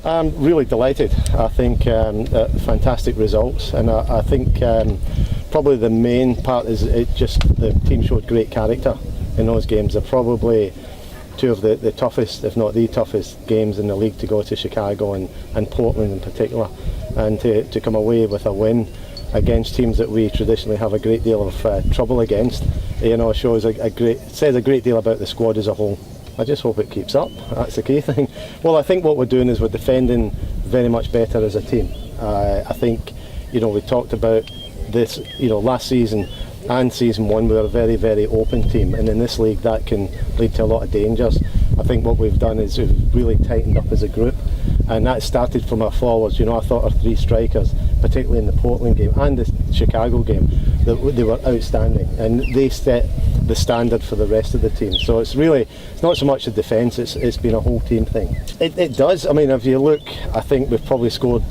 I'm really delighted. I think fantastic results, and I think probably the main part is the team showed great character in those games. They're probably two of the toughest, if not the toughest, games in the league to go to Chicago and Portland in particular, and to come away with a win against teams that we traditionally have a great deal of trouble against, shows says a great deal about the squad as a whole. I just hope it keeps up. That's the key thing. Well, I think what we're doing is we're defending very much better as a team. I think, we talked about this, last season and season one, we were a very, very open team, and in this league that can lead to a lot of dangers. I think what we've done is we've really tightened up as a group, and that started from our forwards. I thought our three strikers, particularly in the Portland game and the Chicago game, that they were outstanding, and they set the standard for the rest of the team. So it's not so much the defence, it's been a whole team thing. It does. I mean, if you look, I think we've probably scored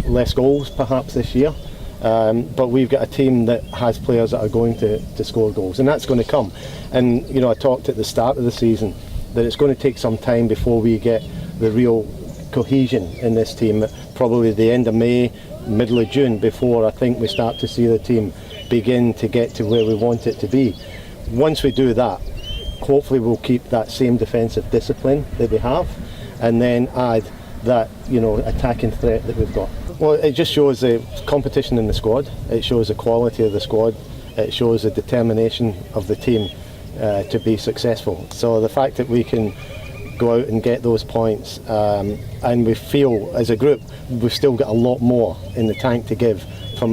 less goals perhaps this year, but we've got a team that has players that are going to score goals, and that's going to come. And I talked at the start of the season that it's going to take some time before we get the real cohesion in this team, probably the end of May, middle of June, before I think we start to see the team begin to get to where we want it to be. Once we do that, hopefully we'll keep that same defensive discipline that we have, and then add that attacking threat that we've got. Well, it just shows the competition in the squad, it shows the quality of the squad, it shows the determination of the team to be successful. So the fact that we can go out and get those points, and we feel as a group we've still got a lot more in the tank to give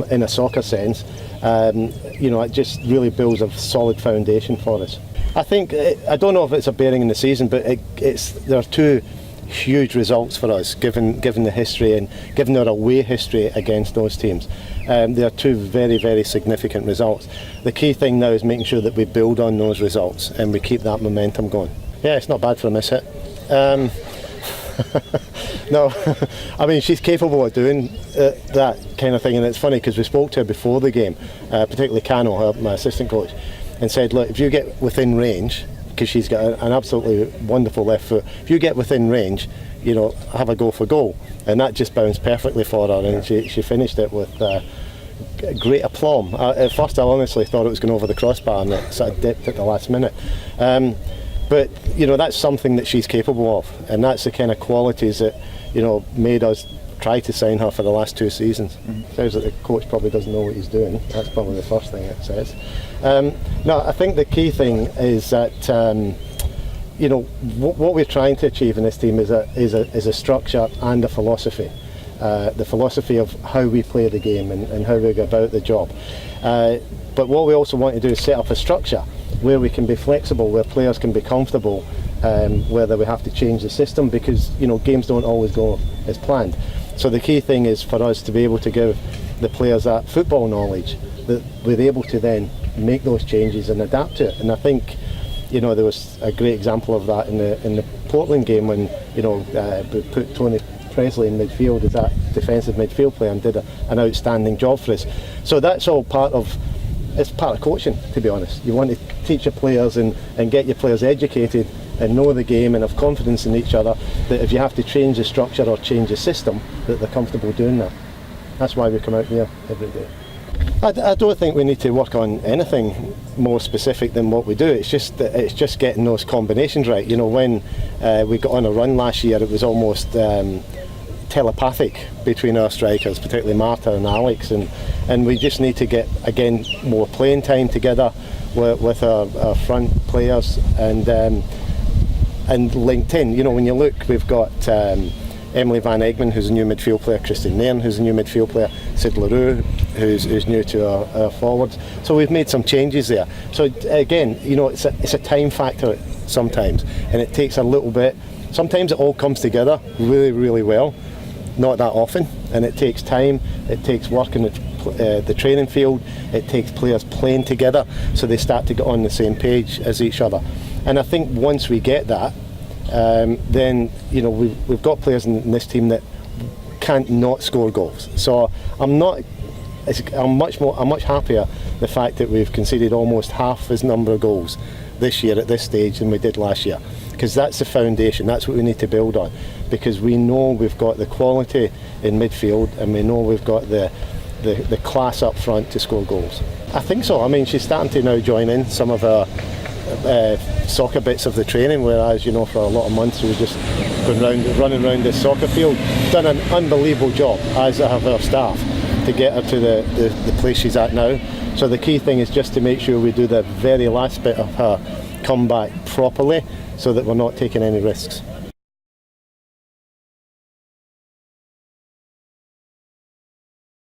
in a soccer sense, it just really builds a solid foundation for us. I think, I don't know if it's a bearing in the season, but there are two huge results for us given the history and given our away history against those teams. They are two very, very significant results. The key thing now is making sure that we build on those results and we keep that momentum going. Yeah, it's not bad for a miss hit. No, I mean, she's capable of doing that kind of thing, and it's funny because we spoke to her before the game, particularly Cano, my assistant coach, and said, look, if you get within range, because she's got an absolutely wonderful left foot, if you get within range, have a go for goal. And that just bounced perfectly for her, and she finished it with great aplomb. At first I honestly thought it was going over the crossbar, and it sort of dipped at the last minute. But that's something that she's capable of, and that's the kind of qualities that made us try to sign her for the last 2 seasons. Sounds like the coach probably doesn't know what he's doing. That's probably the first thing it says. No, I think the key thing is that what we're trying to achieve in this team is a structure and a philosophy. The philosophy of how we play the game and how we go about the job. But what we also want to do is set up a structure where we can be flexible, where players can be comfortable, whether we have to change the system, because games don't always go as planned. So the key thing is for us to be able to give the players that football knowledge, that we're able to then make those changes and adapt to it. And I think there was a great example of that in the Portland game when we put Tony Presley in midfield as that defensive midfield player and did an outstanding job for us. So that's all part of coaching, to be honest. You want to teach your players and get your players educated and know the game and have confidence in each other, that if you have to change the structure or change the system, that they're comfortable doing that. That's why we come out here every day. I don't think we need to work on anything more specific than what we do. It's just getting those combinations right. When we got on a run last year, it was almost telepathic between our strikers, particularly Marta and Alex, and we just need to get again more playing time together with our front players and linked in. When you look, we've got Emily Van Egmond, who's a new midfield player, Christine Nairn, who's a new midfield player, Sid LaRue, who's new to our forwards. So we've made some changes there. So again, it's a time factor sometimes, and it takes a little bit. Sometimes it all comes together really, really well. Not that often, and it takes time. It takes work in the training field. It takes players playing together, so they start to get on the same page as each other. And I think once we get that, then we've got players in this team that can't not score goals. So I'm much happier the fact that we've conceded almost half as number of goals this year at this stage than we did last year, because that's the foundation. That's what we need to build on. because we know we've got the quality in midfield and we know we've got the class up front to score goals. I think so. I mean, she's starting to now join in some of our soccer bits of the training, whereas, you know, for a lot of months we were just running around this soccer field. Done an unbelievable job, as have our staff, to get her to the place she's at now. So the key thing is just to make sure we do the very last bit of her comeback properly, so that we're not taking any risks.